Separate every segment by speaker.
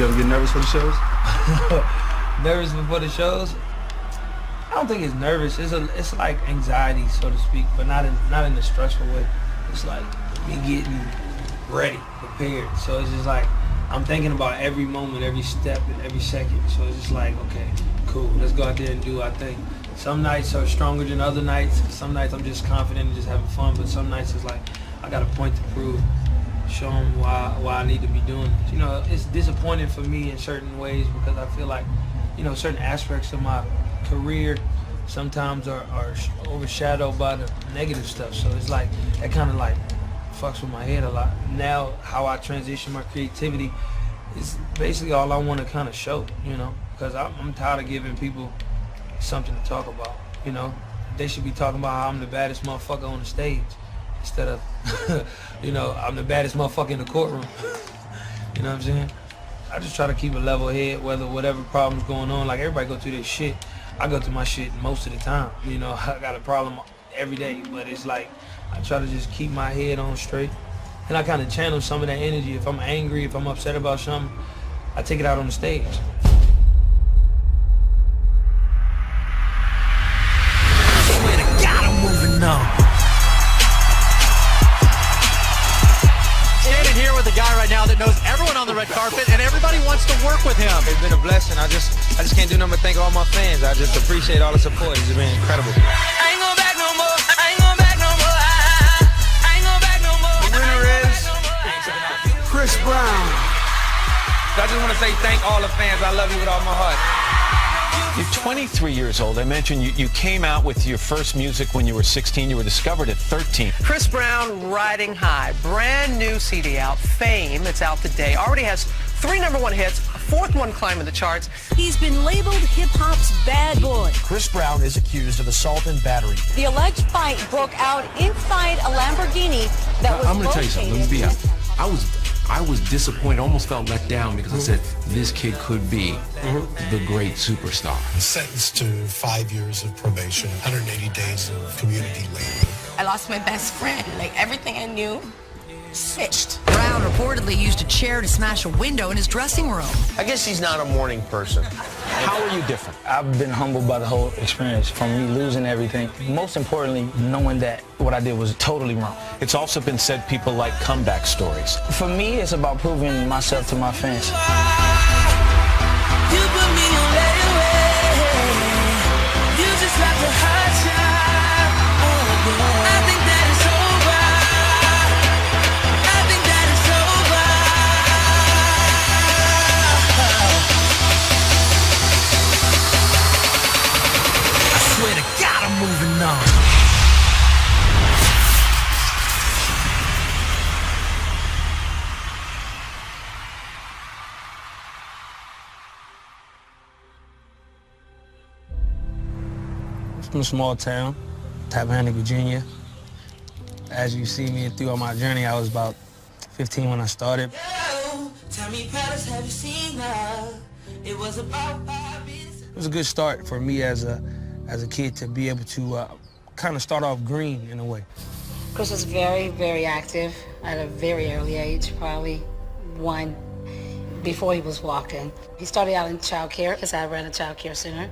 Speaker 1: You ever get nervous for the shows?
Speaker 2: Nervous before the shows? I don't think it's nervous. It's like anxiety, so to speak, but not in a stressful way. It's like me getting ready, prepared. So it's just like I'm thinking about every moment, every step, and every second. So it's just like, okay, cool, let's go out there and do our thing. Some nights are stronger than other nights. Some nights I'm just confident and just having fun, but some nights it's like I got a point to prove, show them why I need to be doing it. You know, it's disappointing for me in certain ways because I feel like, you know, certain aspects of my career sometimes are overshadowed by the negative stuff. So it's like that kind of like fucks with my head a lot. Now how I transition my creativity is basically all I want to kind of show, you know, because I'm tired of giving people something to talk about, you know. They should be talking about how I'm the baddest motherfucker on the stage instead of, you know, I'm the baddest motherfucker in the courtroom. You know what I'm saying? I just try to keep a level head, whatever problem's going on. Like, everybody go through their shit. I go through my shit most of the time. You know, I got a problem every day, but it's like I try to just keep my head on straight. And I kind of channel some of that energy. If I'm angry, if I'm upset about something, I take it out on the stage.
Speaker 3: Swear to God, I'm moving on.
Speaker 4: Standing here with a guy right now that knows everyone on the red carpet and everybody wants to work with him.
Speaker 5: It's been a blessing. I just can't do nothing but thank all my fans. I just appreciate all the support. It's been incredible.
Speaker 3: I ain't going back no more. I ain't going back no more. I ain't going back no more.
Speaker 5: The winner is
Speaker 1: Chris Brown.
Speaker 5: I just want to say thank all the fans. I love you with all my heart.
Speaker 4: You're 23 years old. I mentioned you came out with your first music when you were 16. You were discovered at 13.
Speaker 6: Chris Brown, Riding High. Brand new CD out, Fame. It's out today. Already has 3 #1 hits, a 4th one climbing the charts.
Speaker 7: He's been labeled hip-hop's bad boy.
Speaker 8: Chris Brown is accused of assault and battery.
Speaker 7: The alleged fight broke out inside a Lamborghini that was
Speaker 9: I'm going to tell you something. Let me be honest. I was disappointed, almost felt let down because I said, this kid could be the great superstar.
Speaker 8: Sentenced to 5 years of probation, 180 days of community labor.
Speaker 10: I lost my best friend. Like, everything I knew switched.
Speaker 7: Brown reportedly used a chair to smash a window in his dressing room.
Speaker 11: I guess she's not a morning person.
Speaker 4: How are you different?
Speaker 12: I've been humbled by the whole experience, from me losing everything. Most importantly, knowing that what I did was totally wrong.
Speaker 4: It's also been said people like comeback stories.
Speaker 12: For me, it's about proving myself to my fans.
Speaker 3: You put me on layaway. You just left a hot shot. Oh, yeah. I think that it's over. I think that it's over.
Speaker 6: I swear to God, I'm moving on.
Speaker 2: From a small town, Tappahannock, Virginia. As you see me throughout my journey, I was about 15 when I started.
Speaker 3: Tell me, Paris, have you seen her? It was about 5 minutes.
Speaker 2: It was a good start for me as a kid to be able to kind of start off green in a way.
Speaker 13: Chris was very, very active at a very early age, probably 1 before he was walking. He started out in child care because I ran a child care center.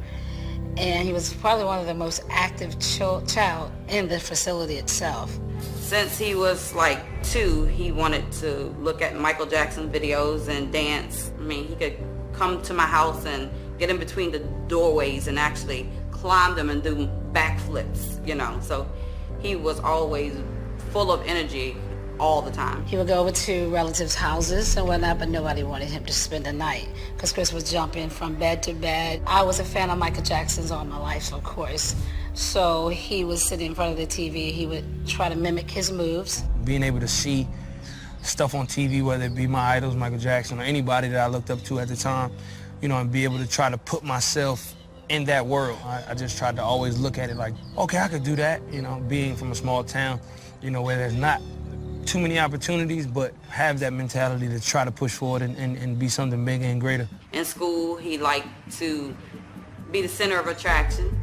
Speaker 13: And he was probably one of the most active child in the facility itself.
Speaker 14: Since he was like 2, he wanted to look at Michael Jackson videos and dance. I mean, he could come to my house and get in between the doorways and actually climb them and do backflips, you know. So he was always full of energy all the time.
Speaker 13: He would go over to relatives' houses and whatnot, but nobody wanted him to spend the night because Chris was jumping from bed to bed. I was a fan of Michael Jackson's all my life, of course. So he would sit in front of the TV. He would try to mimic his moves.
Speaker 2: Being able to see stuff on TV, whether it be my idols, Michael Jackson, or anybody that I looked up to at the time, you know, and be able to try to put myself in that world. I just tried to always look at it like, okay, I could do that, you know, being from a small town, you know, where there's not too many opportunities, but have that mentality to try to push forward and be something bigger and greater.
Speaker 14: In school, he liked to be the center of attraction.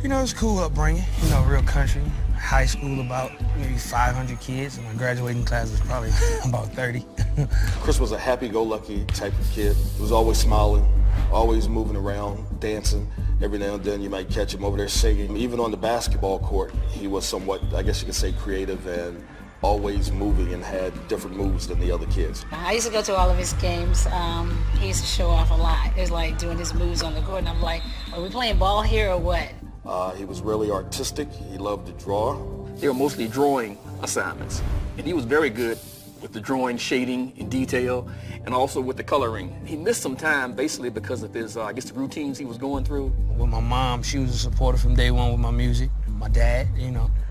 Speaker 2: You know, it's cool upbringing, you know, real country. high school about maybe 500 kids, and my graduating class was probably about 30.
Speaker 15: Chris was a happy-go-lucky type of kid. He was always smiling, always moving around, dancing. Every now and then you might catch him over there singing. Even on the basketball court, he was somewhat, I guess you could say, creative and always moving and had different moves than the other kids.
Speaker 13: I used to go to all of his games. He used to show off a lot. It was like doing his moves on the court, and I'm like, are we playing ball here or what?
Speaker 15: He was really artistic. He loved to draw.
Speaker 16: They were mostly drawing assignments, and he was very good with the drawing, shading, and detail, and also with the coloring. He missed some time basically because of his, I guess, the routines he was going through.
Speaker 2: With my mom, she was a supporter from day one with my music. My dad,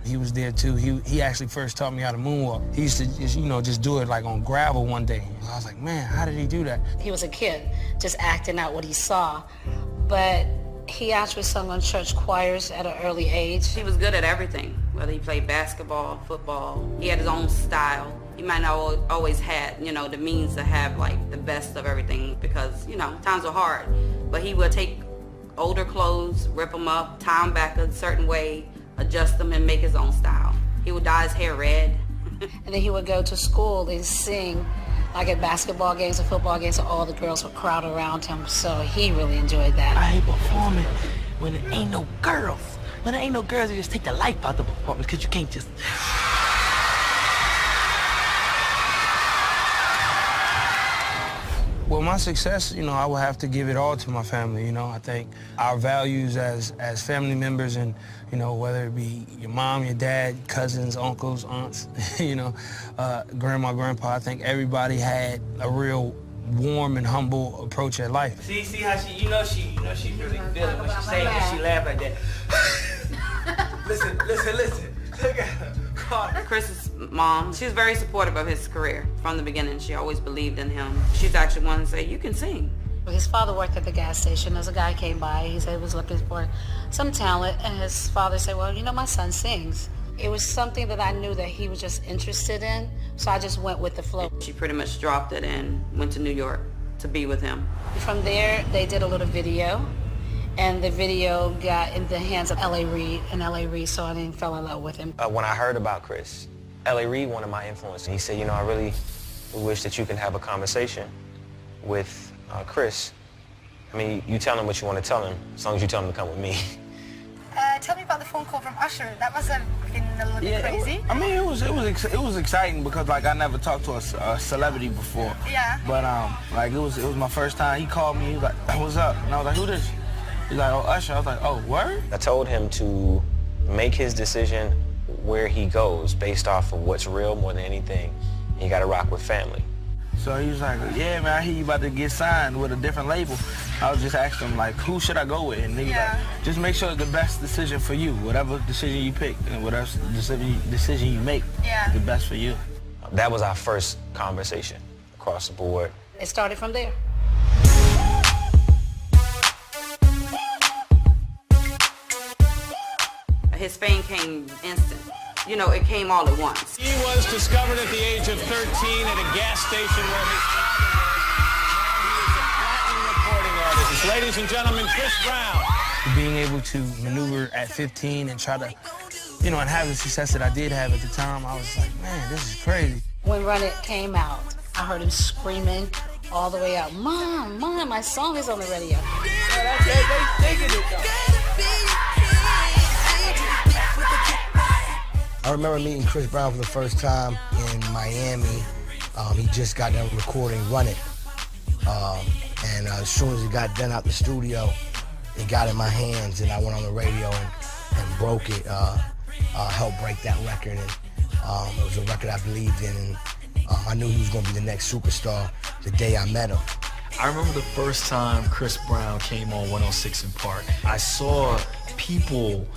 Speaker 2: he was there too. He actually first taught me how to moonwalk. He used to just do it like on gravel one day. I was like, man, how did he do that?
Speaker 13: He was a kid, just acting out what he saw, but he actually sung on church choirs at an early age.
Speaker 14: He was good at everything, whether he played basketball, football. He had his own style. He might not always had, the means to have like the best of everything because, times were hard. But he would take older clothes, rip them up, tie them back a certain way, adjust them and make his own style. He would dye his hair red.
Speaker 13: And then he would go to school and sing like at basketball games and football games, so all the girls would crowd around him, so he really enjoyed that.
Speaker 17: I hate performing when there ain't no girls. When there ain't no girls, you just take the life out the performance because you can't just...
Speaker 2: Well, my success, I would have to give it all to my family, I think our values as family members and, whether it be your mom, your dad, cousins, uncles, aunts, grandma, grandpa, I think everybody had a real warm and humble approach at life.
Speaker 17: See how she really feel it when she say it and she laugh like that. Listen. Look at her.
Speaker 14: Chris's mom, she was very supportive of his career from the beginning. She always believed in him. She's actually one to say, you can sing.
Speaker 13: His father worked at the gas station. As a guy came by, he said he was looking for some talent, and his father said, well, my son sings. It was something that I knew that he was just interested in, so I just went with the flow.
Speaker 14: She pretty much dropped it and went to New York to be with him.
Speaker 13: From there, they did a little video, and the video got in the hands of L.A. Reid, and L.A. Reid saw it and fell in love with him.
Speaker 5: When I heard about Chris, L.A. Reid, one of my influences, he said, I really wish that you can have a conversation with Chris. I mean, you tell him what you want to tell him, as long as you tell him to come with me.
Speaker 10: Tell me about the phone call from Usher. That must have been a little bit crazy.
Speaker 17: It was exciting because I never talked to a celebrity before.
Speaker 10: Yeah.
Speaker 17: But it was my first time. He called me. He was like, "What's up?" And I was like, "Who this?" He's like, "Oh, Usher." I was like, "Oh, word?"
Speaker 5: I told him to make his decision where he goes based off of what's real more than anything. You got to rock with family.
Speaker 17: So he was like, "Yeah, man, I hear you about to get signed with a different label." I was just asking him, like, who should I go with? And he was like, just make sure it's the best decision for you. Whatever decision you pick and whatever decision you make, the best for you.
Speaker 5: That was our first conversation across the board.
Speaker 13: It started from there.
Speaker 14: His fame came instant. It came all at once.
Speaker 4: He was discovered at the age of 13 at a gas station where his recording artist. Ladies and gentlemen, Chris Brown.
Speaker 2: Being able to maneuver at 15 and try to, and have the success that I did have at the time, I was like, man, this is crazy.
Speaker 13: When Run It came out, I heard him screaming all the way out, Mom, my song is on the radio.
Speaker 17: They taking it, though.
Speaker 18: I remember meeting Chris Brown for the first time in Miami. He just got done recording Run It. And as soon as it got done out the studio, it got in my hands and I went on the radio and broke it, helped break that record. And it was a record I believed in, and I knew he was gonna be the next superstar the day I met him.
Speaker 19: I remember the first time Chris Brown came on 106 in Park. I saw people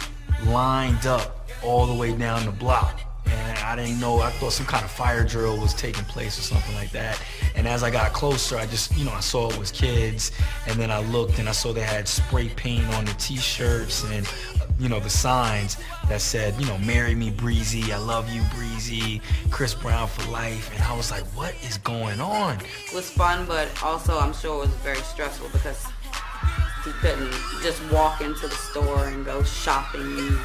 Speaker 19: lined up all the way down the block. And I didn't know, I thought some kind of fire drill was taking place or something like that. And as I got closer, I just, I saw it was kids. And then I looked and I saw they had spray paint on the t-shirts and, the signs that said, marry me, Breezy, I love you, Breezy, Chris Brown for life. And I was like, what is going on?
Speaker 14: It was fun, but also I'm sure it was very stressful because he couldn't just walk into the store and go shopping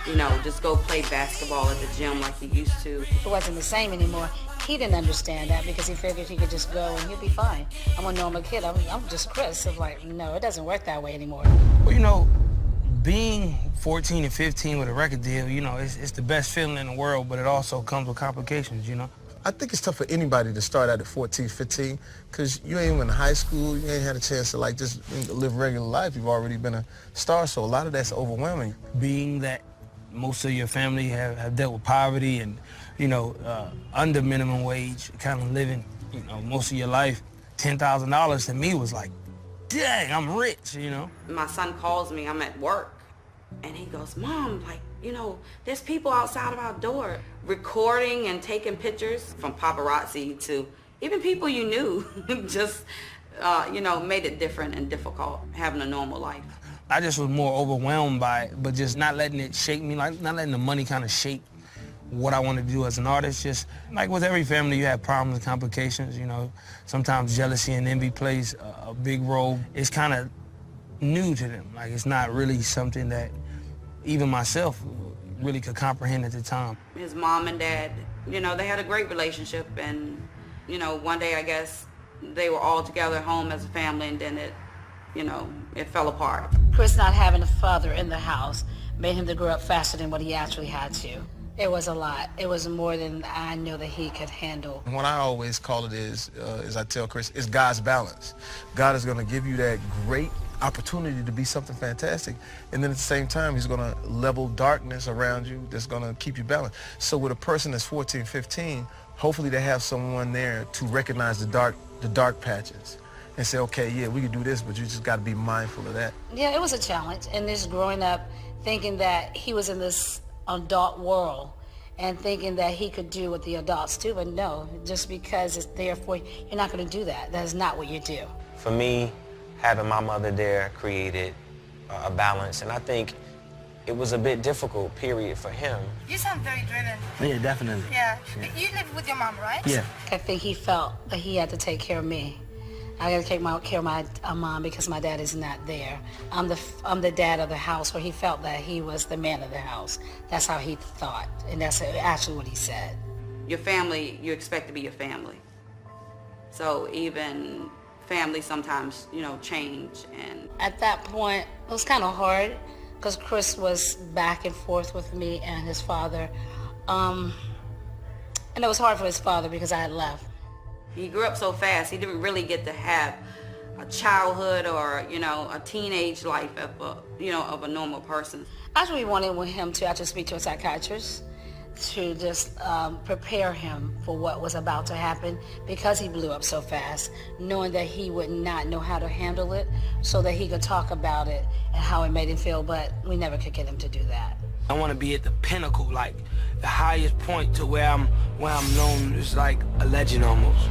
Speaker 14: you know, just go play basketball at the gym like he used to.
Speaker 13: It wasn't the same anymore. He didn't understand that because he figured he could just go and he'll be fine. I'm a normal kid. I'm just Chris. I'm like, no, it doesn't work that way anymore.
Speaker 2: Well, you know, being 14 and 15 with a record deal, you know, it's the best feeling in the world, but it also comes with complications, you know?
Speaker 20: I think it's tough for anybody to start out at 14, 15, because you ain't even in high school, you ain't had a chance to like just live regular life. You've already been a star, so a lot of that's overwhelming.
Speaker 2: Being that most of your family have dealt with poverty and, you know, under minimum wage, kind of living, you know, most of your life, $10,000 to me was like, dang, I'm rich, you know?
Speaker 14: My son calls me, I'm at work, and he goes, Mom, like, you know, there's people outside of our door recording and taking pictures, from paparazzi to even people you knew, just, you know, made it different and difficult having a normal life.
Speaker 2: I just was more overwhelmed by it, but just not letting it shape me, like not letting the money kind of shape what I wanted to do as an artist. Just like with every family, you have problems and complications, you know. Sometimes jealousy and envy plays a big role. It's kind of new to them. Like, it's not really something that even myself really could comprehend at the time.
Speaker 14: His mom and dad, you know, they had a great relationship, and, you know, one day I guess they were all together at home as a family, and then it, you know, it fell apart.
Speaker 13: Chris not having a father in the house made him to grow up faster than what he actually had to. It was a lot. It was more than I knew that he could handle.
Speaker 20: And what I always call it is I tell Chris, it's God's balance. God is going to give you that great opportunity to be something fantastic, and then at the same time, he's going to level darkness around you that's going to keep you balanced. So with a person that's 14, 15, hopefully they have someone there to recognize the dark patches and say, okay, yeah, we can do this, but you just got to be mindful of that.
Speaker 13: Yeah, it was a challenge, and just growing up thinking that he was in this adult world and thinking that he could do what the adults do, but no, just because it's there for you, you're not going to do that. That is not what you do.
Speaker 5: For me, having my mother there created a balance, and I think it was a bit difficult, period, for him.
Speaker 10: You sound very driven.
Speaker 17: Yeah, definitely.
Speaker 10: Yeah. You live with your mom, right?
Speaker 17: Yeah.
Speaker 13: I think he felt that he had to take care of me. I got to take care of my mom because my dad is not there. I'm the dad of the house, where he felt that he was the man of the house. That's how he thought, and that's actually what he said.
Speaker 14: Your family, you expect to be your family. So even family sometimes, you know, change. And
Speaker 13: at that point, it was kind of hard because Chris was back and forth with me and his father. And it was hard for his father because I had left.
Speaker 14: He grew up so fast, he didn't really get to have a childhood or, you know, a teenage life of a normal person. I really wanted him to actually speak to a psychiatrist to just prepare him for what was about to happen, because he blew up so fast, knowing that he would not know how to handle it, so that he could talk about it and how it made him feel, but we never could get him to do that.
Speaker 2: I want to be at the pinnacle, like the highest point, to where I'm known as like a legend almost.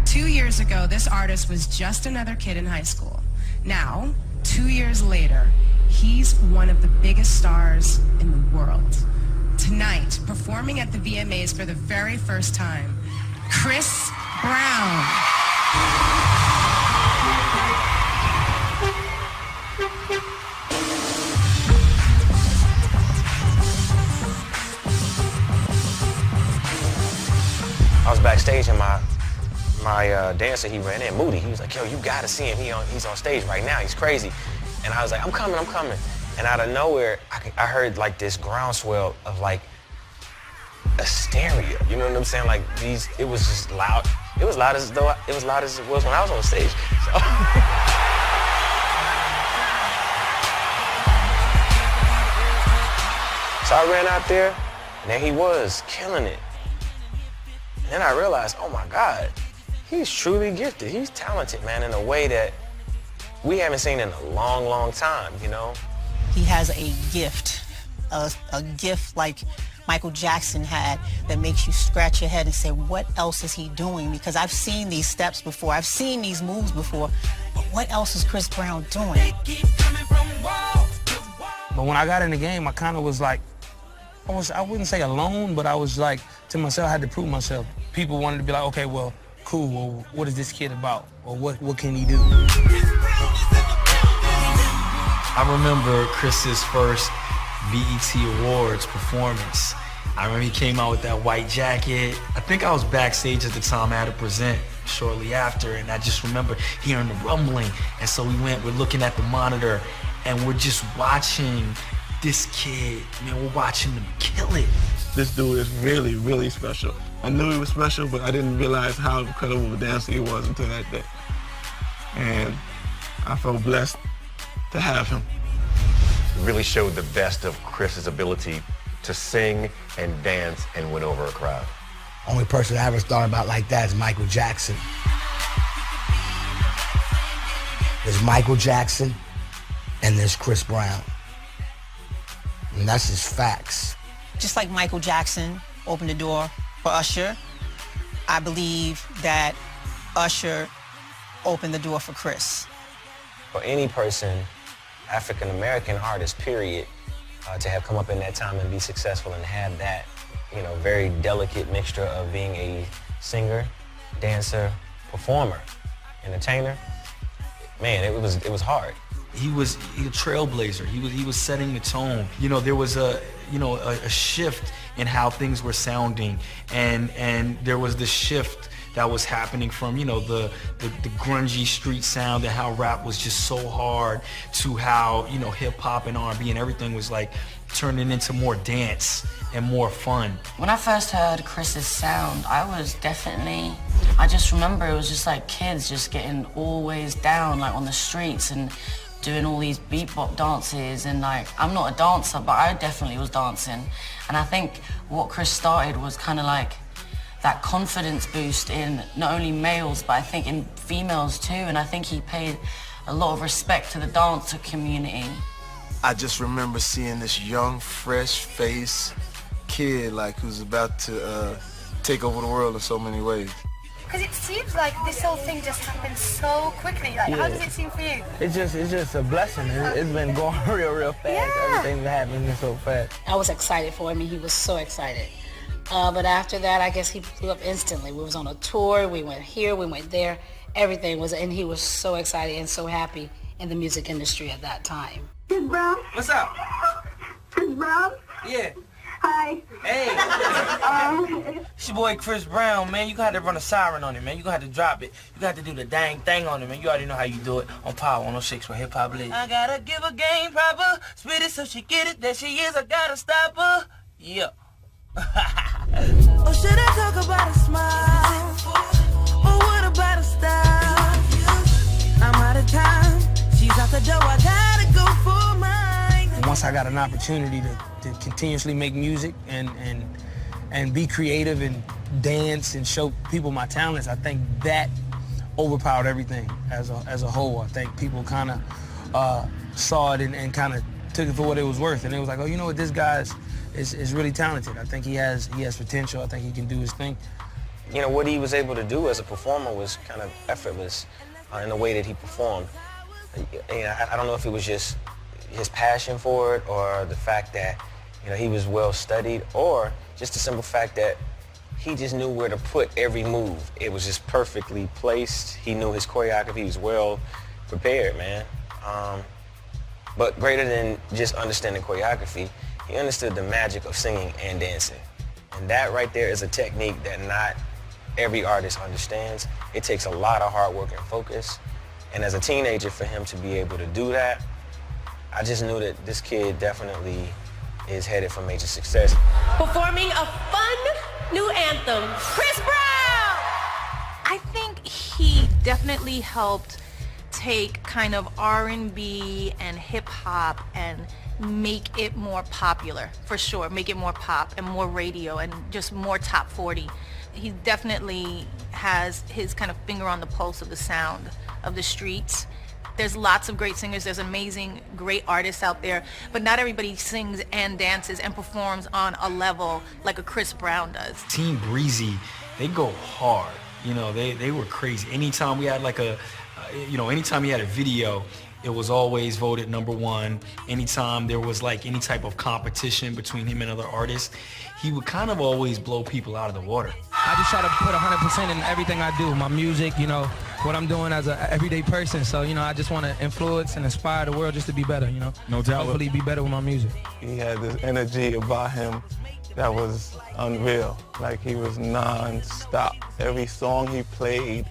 Speaker 21: 2 years ago, this artist was just another kid in high school. Now, 2 years later, he's one of the biggest stars in the world. Tonight, performing at the VMAs for the very first time, Chris Brown.
Speaker 5: I was backstage, and my dancer, he ran in, Moody. He was like, yo, you gotta see him. He's on stage right now. He's crazy. And I was like, I'm coming. And out of nowhere, I heard like this groundswell of like hysteria. You know what I'm saying? Like it was just loud. It was loud as it was when I was on stage. So I ran out there, and there he was, killing it. And then I realized, oh my God, he's truly gifted. He's talented, man, in a way that we haven't seen in a long, long time, you know?
Speaker 22: He has a gift like Michael Jackson had, that makes you scratch your head and say, what else is he doing? Because I've seen these steps before, I've seen these moves before, but what else is Chris Brown doing?
Speaker 2: But when I got in the game, I kind of was like, I wouldn't say alone, but I was like, to myself, I had to prove myself. People wanted to be like, okay, well, cool, well, what is this kid about? Or what can he do?
Speaker 19: I remember Chris's first BET Awards performance. I remember he came out with that white jacket. I think I was backstage at the time. I had to present shortly after, and I just remember hearing the rumbling. And so we're looking at the monitor, and we're just watching this kid, man, we're watching him kill it.
Speaker 20: This dude is really, really special. I knew he was special, but I didn't realize how incredible of a dancer he was until that day. And I felt blessed to have him.
Speaker 1: It really showed the best of Chris's ability to sing and dance and win over a crowd.
Speaker 18: Only person I ever thought about like that is Michael Jackson. There's Michael Jackson and there's Chris Brown. And that's just facts.
Speaker 22: Just like Michael Jackson opened the door for Usher, I believe that Usher opened the door for Chris.
Speaker 5: For any person, African-American artist, period, to have come up in that time and be successful and have that, you know, very delicate mixture of being a singer, dancer, performer, entertainer, man, it was hard.
Speaker 19: He was a trailblazer. He was setting the tone. You know, there was a shift in how things were sounding, and there was the shift that was happening from, you know, the grungy street sound and how rap was just so hard to how, you know, hip hop and R&B and everything was like turning into more dance and more fun.
Speaker 9: When I first heard Chris's sound, I just remember it was just like kids just getting always down like on the streets and doing all these beatbox dances, and like, I'm not a dancer, but I definitely was dancing. And I think what Chris started was kind of like that confidence boost in not only males, but I think in females too. And I think he paid a lot of respect to the dancer community.
Speaker 20: I just remember seeing this young, fresh-faced kid like who's about to take over the world in so many ways.
Speaker 10: Because it seems like this whole thing just happened so quickly. Like, how does it seem for you?
Speaker 17: It's just a blessing. It's been going real fast.
Speaker 10: Yeah.
Speaker 17: Everything's happening so fast.
Speaker 13: I was excited for him, and he was so excited. But after that, I guess he blew up instantly. We was on a tour. We went here. We went there. Everything was, and he was so excited and so happy in the music industry at that time.
Speaker 2: Chris Brown. What's up?
Speaker 10: Chris Brown?
Speaker 2: Yeah.
Speaker 10: Hi.
Speaker 2: Hey. It's your boy Chris Brown, man. You got to run a siren on it, man. You got to drop it. You got to do the dang thing on it, man. You already know how you do it on Power 106 where hip hop lives. I gotta give a game proper. Spit it so she get it. There she is. I gotta stop her. Yeah.
Speaker 3: Or should I talk about a smile? Or what about a style? I'm out of time. She's out the door. I gotta go for mine.
Speaker 2: Once I got an opportunity to continuously make music and be creative and dance and show people my talents, I think that overpowered everything as a whole. I think people kind of saw it and kind of took it for what it was worth, and it was like, oh, you know what, this guy is really talented. I think he has potential. I think he can do his thing.
Speaker 5: You know, what he was able to do as a performer was kind of effortless in the way that he performed. You know, I don't know if it was just his passion for it or the fact that, you know, he was well studied, or just the simple fact that he just knew where to put every move. It was just perfectly placed. He knew his choreography. He was well prepared, man. But greater than just understanding choreography, he understood the magic of singing and dancing. And that right there is a technique that not every artist understands. It takes a lot of hard work and focus. And as a teenager, for him to be able to do that, I just knew that this kid definitely is headed for major success.
Speaker 23: Performing a fun new anthem, Chris Brown!
Speaker 24: I think he definitely helped take kind of R&B and hip hop and make it more popular, for sure. Make it more pop and more radio and just more top 40. He definitely has his kind of finger on the pulse of the sound of the streets. There's lots of great singers, there's amazing, great artists out there, but not everybody sings and dances and performs on a level like a Chris Brown does.
Speaker 19: Team Breezy, they go hard. You know, they were crazy. Anytime we had like anytime he had a video, it was always voted #1. Anytime there was like any type of competition between him and other artists, he would kind of always blow people out of the water.
Speaker 2: I just try to put 100% in everything I do. My music, you know, what I'm doing as an everyday person. So, you know, I just want to influence and inspire the world just to be better, you know.
Speaker 7: No doubt.
Speaker 2: Hopefully be better with my music.
Speaker 7: He had this energy about him that was unreal. Like, he was non-stop. Every song he played,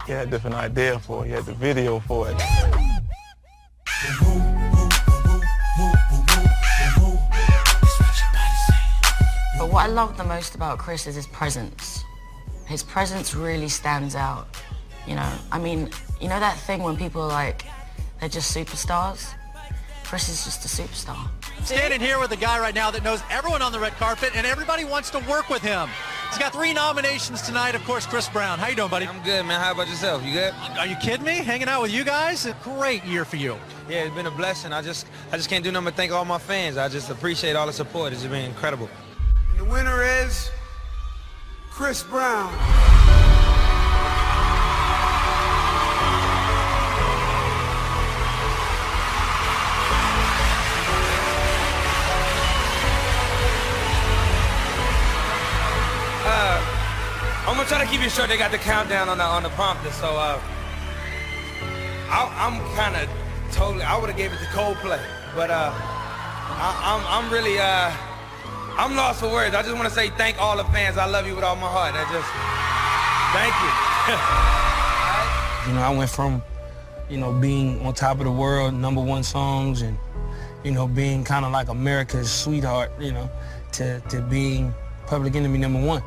Speaker 7: he had a different idea for it. He had the video for it.
Speaker 9: But what I love the most about Chris is his presence. His presence really stands out, you know. I mean, you know that thing when people are like, they're just superstars? Chris is just a superstar.
Speaker 8: Standing here with a guy right now that knows everyone on the red carpet and everybody wants to work with him. He's got 3 nominations tonight, of course, Chris Brown. How you doing, buddy?
Speaker 2: I'm good, man. How about yourself? You good?
Speaker 8: Are you kidding me? Hanging out with you guys? A great year for you.
Speaker 2: Yeah, it's been a blessing. I just can't do nothing but thank all my fans. I just appreciate all the support. It's been incredible.
Speaker 11: The winner is Chris Brown.
Speaker 2: I'm gonna try to keep it short. They got the countdown on the prompter, so I'm kind of totally. I would have gave it to Coldplay, but I'm really I'm lost for words. I just want to say thank all the fans. I love you with all my heart. Thank you. You know, I went from, you know, being on top of the world, #1 songs, and, you know, being kind of like America's sweetheart, you know, to being Public Enemy #1.